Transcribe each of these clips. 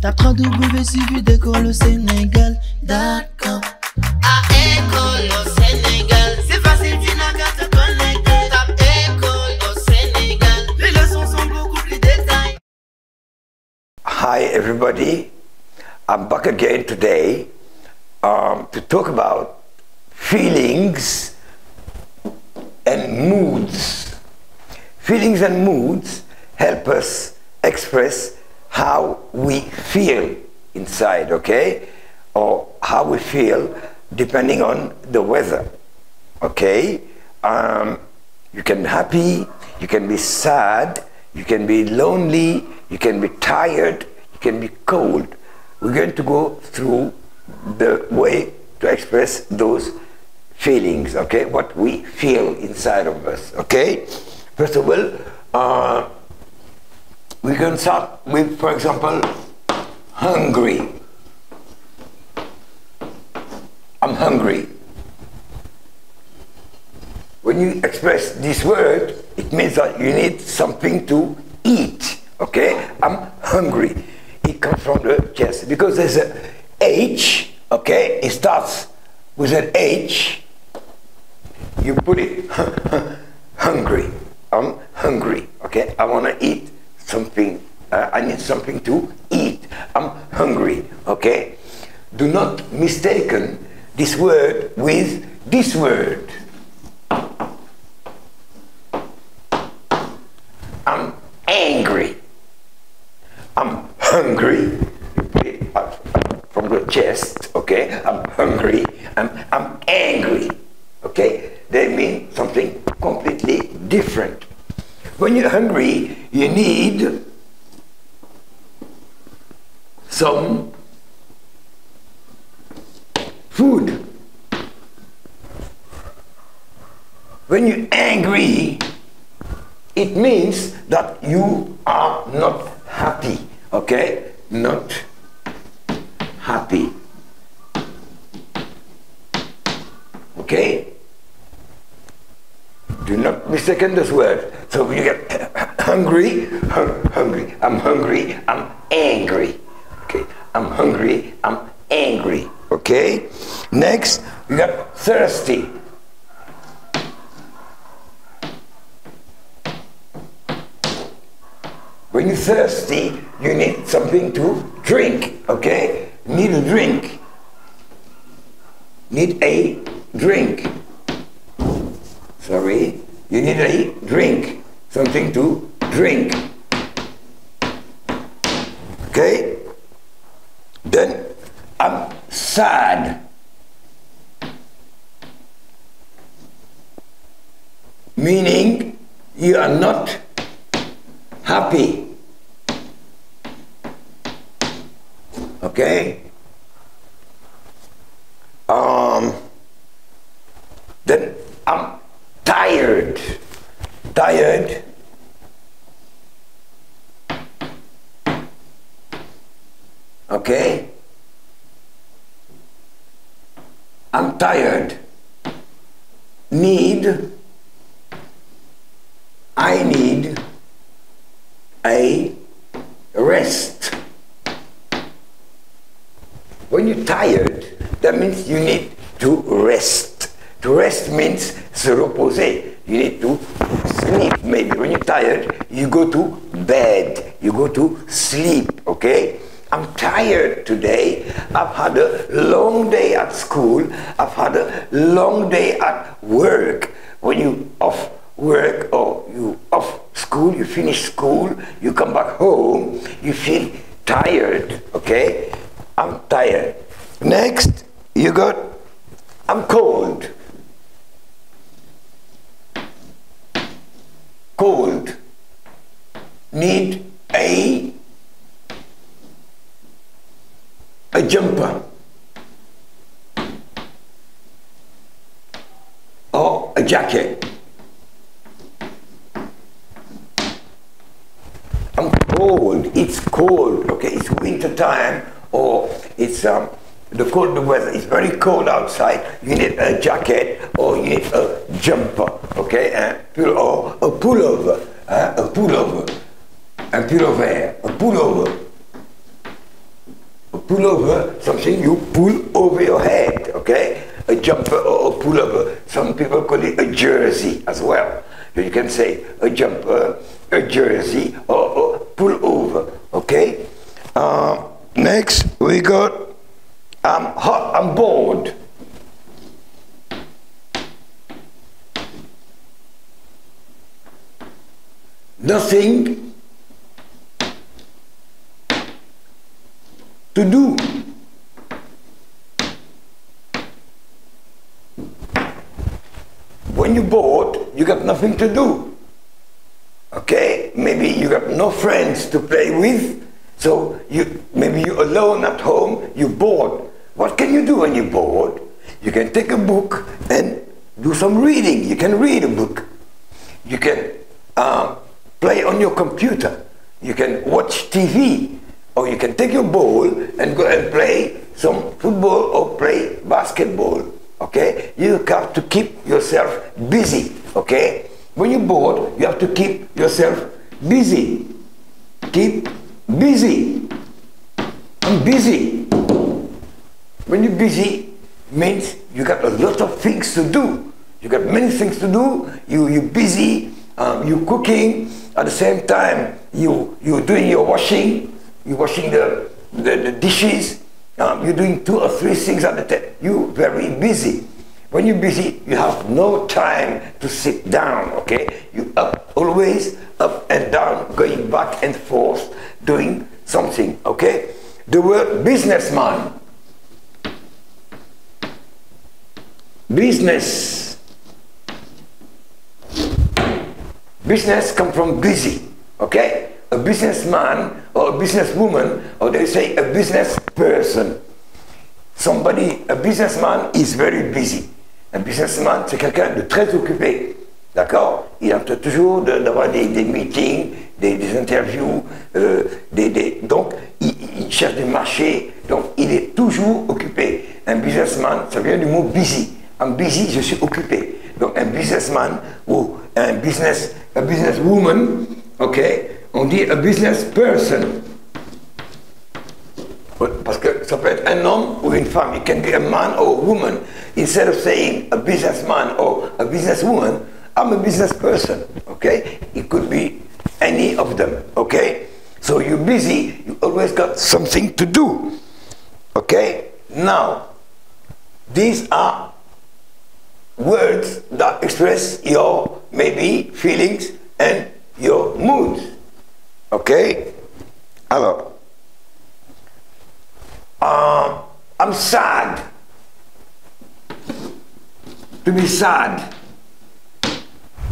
Tape www.suividecolosénégal.com. À École au Sénégal, c'est facile, tu n'as qu'à te connecter. Tape École au Sénégal, les leçons sont beaucoup plus détaillées. Hi everybody, I'm back again today to talk about feelings and moods. Feelings and moods help us express how we feel inside, okay? Or how we feel depending on the weather, okay? You can be happy, you can be sad, you can be lonely, you can be tired, you can be cold. We're going to go through the way to express those feelings, okay? What we feel inside of us, okay? First of all, we can start with, for example, hungry. I'm hungry. When you express this word, it means that you need something to eat, okay? I'm hungry. It comes from the chest because there's a H, okay? It starts with an H. You put it, hungry. I'm hungry, okay? I want to eat something. I need something to eat. I'm hungry, okay? Do not mistaken this word with this word. I'm angry. I'm hungry. You put it up from the chest, okay? I'm hungry. I'm angry, okay? They mean something completely different. When you're hungry, you need some food. When you're angry, it means that you are not happy, okay? Not happy. Okay? Do not mistake this word. So when you get hungry, hungry, I'm hungry, I'm angry. Okay? I'm hungry, I'm angry. Okay? Next, we got thirsty. When you're thirsty, you need something to drink, okay? Need a drink. Need a drink. Sorry, you need a drink. Something to drink. Okay? Then, I'm sad. Meaning, you are not happy. Okay? Then I'm tired. Tired. Okay? I'm tired. Need. I need a rest. When you're tired, that means you need to rest. To rest means se reposer. You need to sleep. Maybe when you're tired, you go to bed. You go to sleep, okay? I'm tired today. I've had a long day at school. I've had a long day at work. When you off work or you off school, you finish school, you come back home, you feel tired, okay? I'm tired. Next, you got, I'm cold. Cold. Need a jumper. Or a jacket. I'm cold. It's cold, okay? It's winter time or it's the cold weather. It's very cold outside. You need a jacket or you need a jumper, okay? Or a pullover, a pullover, un pullover, a pullover. pull over, something you pull over your head, okay? A jumper or a pullover. Some people call it a jersey as well. You can say a jumper, a jersey, or pull over, okay? Next, we got, I'm hot, I'm bored. Nothing to do. When you're bored, you got nothing to do. Okay? Maybe you got no friends to play with, so maybe you're alone at home, you're bored. What can you do when you're bored? You can take a book and do some reading. You can read a book. You can play on your computer. You can watch TV. Or you can take your ball and go and play some football or play basketball. Okay? You have to keep yourself busy. Okay? When you're bored, you have to keep yourself busy. Keep busy. I'm busy. When you're busy, means you got a lot of things to do. You got many things to do. You're busy. You're cooking. At the same time, you're doing your washing. You're washing the dishes. You're doing 2 or 3 things at a time. You're very busy. When you're busy, you have no time to sit down, okay? You always up and down, going back and forth, doing something, okay? The word businessman. Business. Business comes from busy, okay? A businessman or a businesswoman, or they say a business person. A businessman is very busy. Un businessman, c'est quelqu'un de très occupé. D'accord? Il a toujours d'avoir des meetings, des interviews, donc il cherche des marchés, donc il est toujours occupé. Un businessman, ça vient du mot busy. I'm busy, je suis occupé. Donc un businessman ou un businesswoman, ok? On dit a business person. Parce que ça peut être un homme ou une femme. It can be a man or a woman. Instead of saying a businessman or a businesswoman, I'm a business person. Okay? It could be any of them. Okay? So you're busy. You always got something to do. Okay? Now, these are words that express your maybe feelings and your moods. Okay? Alors, I'm sad. To be sad.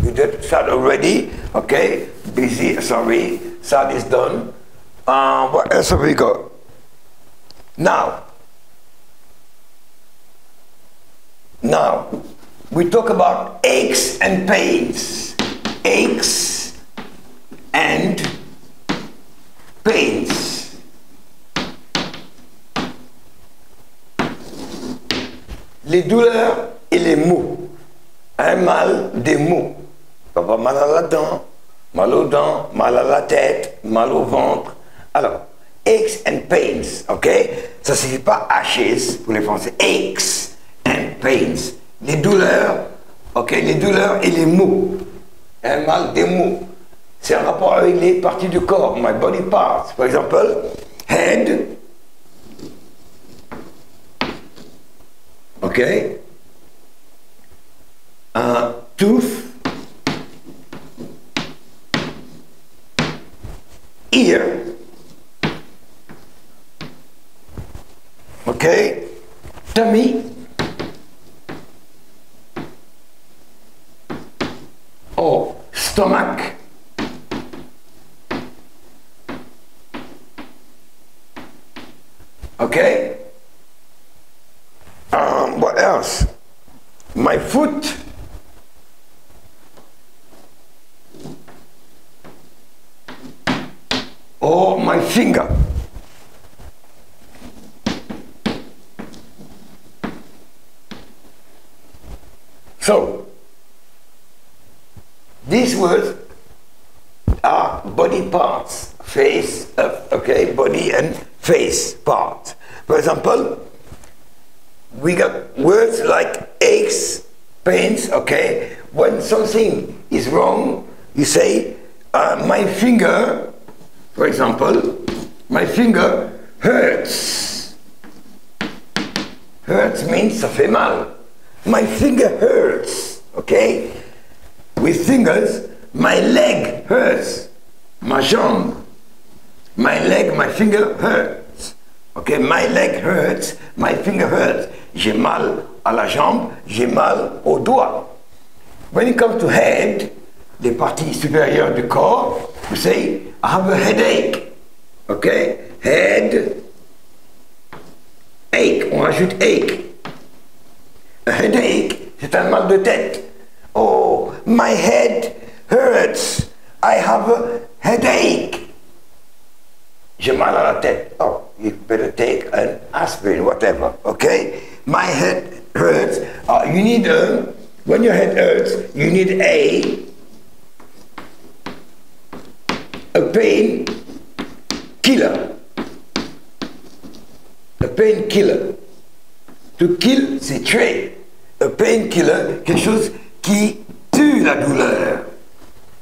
You did sad already. Okay? Busy, sorry. Sad is done. What else have we got? Now, we talk about aches and pains. Aches and pains. Les douleurs et les maux. Un mal, des maux. Ça va mal à la dent, mal aux dents, mal à la tête, mal au ventre. Alors, aches and pains, ok? Ça ne signifie pas ashes pour les Français. Aches and pains. Les douleurs, ok? Les douleurs et les maux. Un mal, des maux. C'est un rapport avec les parties du corps, my body parts. Par exemple, head. Okay? Tooth. Ear. Okay? Tummy. Or stomach. Okay? What else? My foot. Or my finger. So, these words are body parts. Face, okay, body and face part. For example, we got words like aches, pains, okay? When something is wrong, you say, my finger, for example, my finger hurts. Hurts means ça fait mal. My finger hurts, okay? With fingers, my leg hurts. Ma jambe. My leg, my finger hurts. Okay, my leg hurts, my finger hurts. J'ai mal à la jambe, j'ai mal au doigt. When it comes to head, les parties supérieures du corps, you say, I have a headache. Okay? Head, ache, on rajoute ache. A headache, c'est un mal de tête. Oh, my head hurts. I have a headache. J'ai mal à la tête. Oh, you better take an aspirin, whatever. Okay? My head hurts. You need when your head hurts, you need a pain killer. A pain killer. To kill, c'est tuer. A pain killer, quelque chose qui tue la douleur.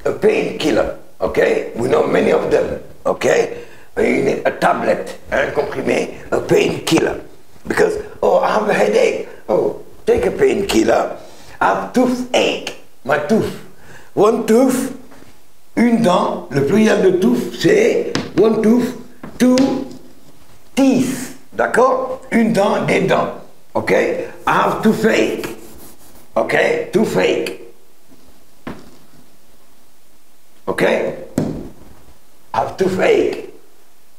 A pain killer. Okay? We know many of them. Okay? You need a tablet, un comprimé, a painkiller. Because, oh, I have a headache. Oh, take a painkiller. I have toothache, my tooth. One tooth, une dent, le pluriel de tooth, c'est one tooth, two teeth. D'accord? Une dent, des dents. Okay? I have toothache. Okay? Toothache. Okay? I have toothache.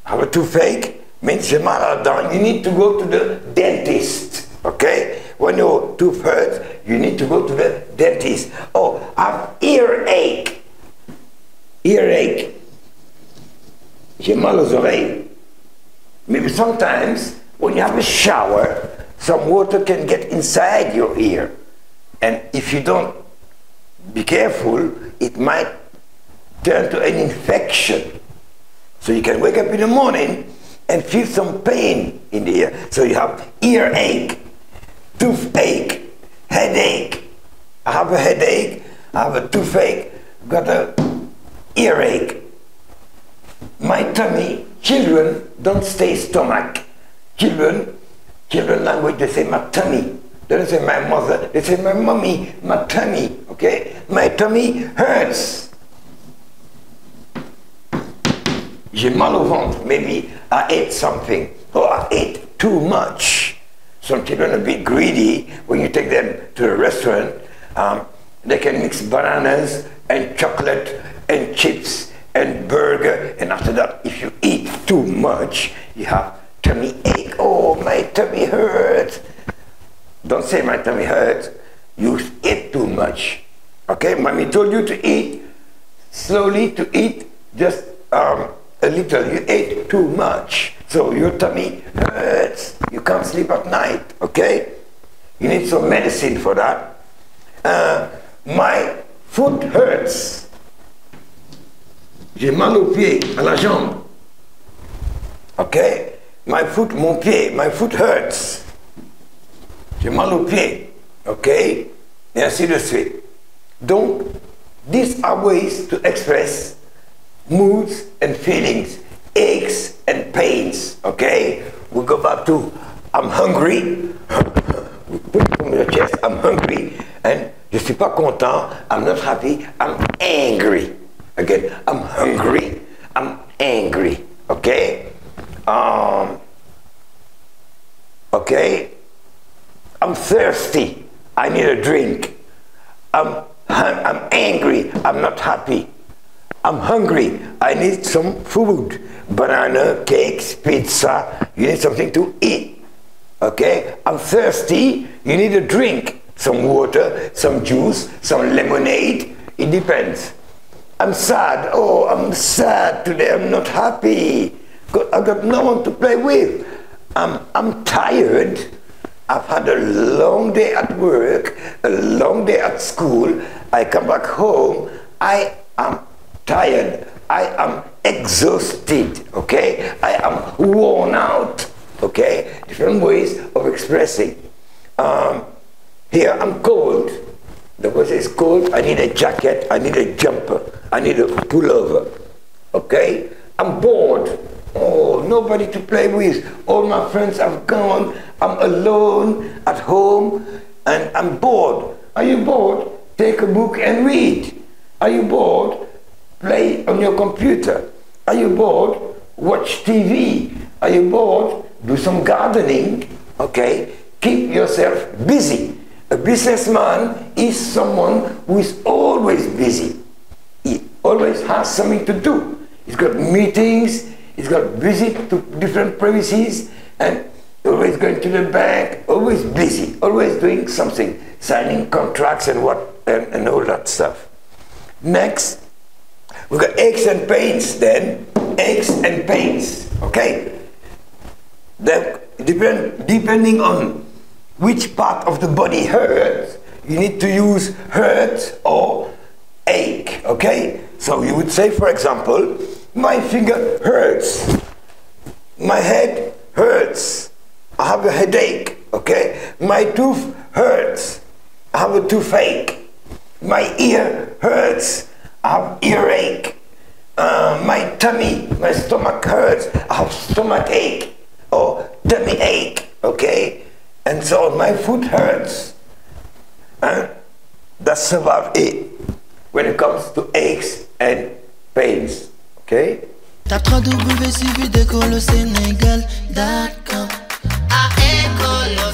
Have a toothache means j'ai mal à la dent. You need to go to the dentist. Okay? When your tooth hurts, you need to go to the dentist. Oh, I have earache. Earache. J'ai mal aux oreilles. Maybe sometimes when you have a shower, some water can get inside your ear. And if you don't be careful, it might turn to an infection. So you can wake up in the morning and feel some pain in the ear. So you have earache, toothache, headache. I have a headache, I have a toothache, got a earache. My tummy, children don't say stomach. Children language, they say my tummy. They don't say my mother, they say my mommy, my tummy, okay? My tummy hurts. J'ai mal au ventre. Maybe I ate something or I ate too much. Some children are a bit greedy. When you take them to a restaurant, they can mix bananas and chocolate and chips and burger. And after that, if you eat too much, you have tummy ache. Oh, my tummy hurts. Don't say my tummy hurts. You ate too much. Okay, mommy told you to eat slowly, to eat just a little. You ate too much, so your tummy hurts. You can't sleep at night, okay? You need some medicine for that. My foot hurts. J'ai mal au pied, à la jambe. Okay? My foot, mon pied, my foot hurts. J'ai mal au pied, okay? Et ainsi de suite. Donc, these are ways to express moods and feelings, aches and pains, okay? We go back to, I'm hungry. We put it on your chest, I'm hungry. And je suis pas content, I'm not happy, I'm angry. Again, I'm hungry, I'm angry, okay? Okay? I'm thirsty, I need a drink. I'm angry, I'm not happy. I'm hungry, I need some food. Banana, cakes, pizza, you need something to eat. Okay? I'm thirsty, you need a drink. Some water, some juice, some lemonade, it depends. I'm sad, oh, I'm sad today, I'm not happy. I got no one to play with. I'm tired. I've had a long day at work, a long day at school. I come back home, I am tired, I am exhausted, okay? I am worn out. okay? Different ways of expressing. Here, I'm cold. The person is cold, I need a jacket, I need a jumper, I need a pullover, okay? I'm bored. Oh, nobody to play with. All my friends have gone. I'm alone at home and I'm bored. Are you bored? Take a book and read. Are you bored? Play on your computer. Are you bored? Watch TV. Are you bored? Do some gardening. Okay? Keep yourself busy. A businessman is someone who is always busy. He always has something to do. He's got meetings, he's got visit to different premises, and always going to the bank, always busy, always doing something, signing contracts and all that stuff. Next, we've got aches and pains then. Aches and pains, okay? Depending on which part of the body hurts, you need to use hurt or ache, okay? So you would say, for example, my finger hurts, my head hurts, I have a headache, okay? My tooth hurts, I have a toothache. My ear hurts, I have earache. My tummy, my stomach hurts, I have stomach ache or tummy ache, okay? And so on, my foot hurts. That's about it when it comes to aches and pains, okay? Tape www.suividecolosénégal.com. À École au